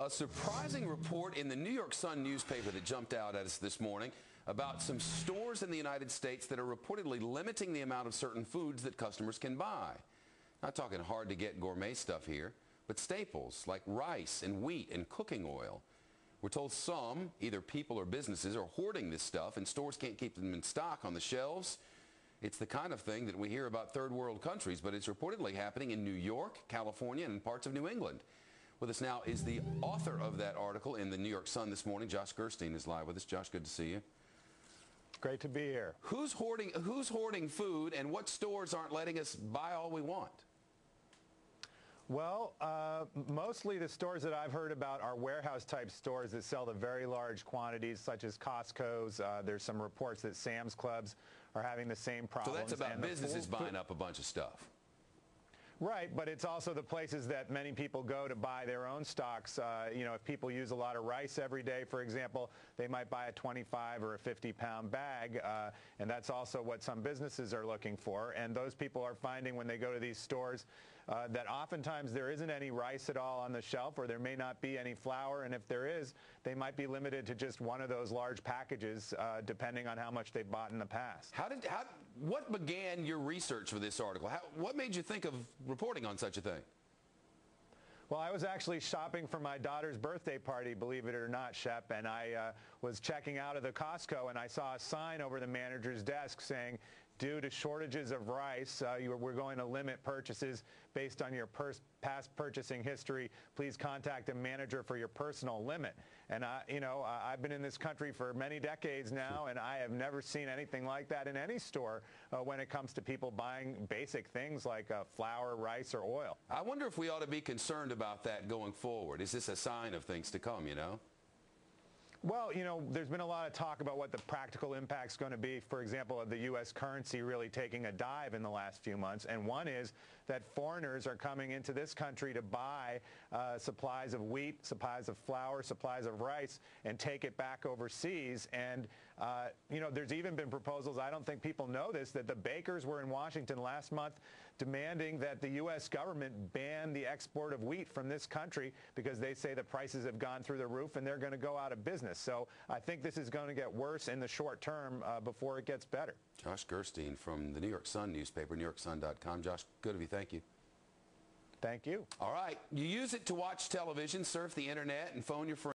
A surprising report in the New York Sun newspaper that jumped out at us this morning about some stores in the United States that are reportedly limiting the amount of certain foods that customers can buy. Not talking hard to get gourmet stuff here, but staples like rice and wheat and cooking oil. We're told some, either people or businesses, are hoarding this stuff and stores can't keep them in stock on the shelves. It's the kind of thing that we hear about third world countries, but it's reportedly happening in New York, California, and parts of New England. With us now is the author of that article in the New York Sun this morning. Josh Gerstein is live with us. Josh, good to see you. Great to be here. Who's hoarding food, and what stores aren't letting us buy all we want? Well, mostly the stores that I've heard about are warehouse-type stores that sell the very large quantities, such as Costco's. There's some reports that Sam's Clubs are having the same problems. So that's about businesses buying up a bunch of stuff. Right, but it's also the places that many people go to buy their own stocks. If people use a lot of rice every day, for example, they might buy a 25 or a 50-pound bag, and that's also what some businesses are looking for. And those people are finding when they go to these stores that oftentimes there isn't any rice at all on the shelf, or there may not be any flour, and if there is, they might be limited to just one of those large packages, depending on how much they bought in the past. What began your research for this article? What made you think of reporting on such a thing? Well, I was actually shopping for my daughter's birthday party, believe it or not, Shep, and I was checking out of the Costco, and I saw a sign over the manager's desk saying, due to shortages of rice, we're going to limit purchases based on your past purchasing history. Please contact a manager for your personal limit. And I've been in this country for many decades now, and I have never seen anything like that in any store when it comes to people buying basic things like flour, rice, or oil. I wonder if we ought to be concerned about that going forward. Is this a sign of things to come, Well, there's been a lot of talk about what the practical impact's going to be, for example, of the U.S. currency really taking a dive in the last few months. And one is that foreigners are coming into this country to buy supplies of wheat, supplies of flour, supplies of rice, and take it back overseas. And, there's even been proposals, I don't think people know this, that the bakers were in Washington last month demanding that the U.S. government ban the export of wheat from this country because they say the prices have gone through the roof and they're going to go out of business. So I think this is going to get worse in the short term before it gets better. Josh Gerstein from the New York Sun newspaper, NewYorkSun.com. Josh, good of you. Thank you. Thank you. All right. You use it to watch television, surf the internet, and phone your friends.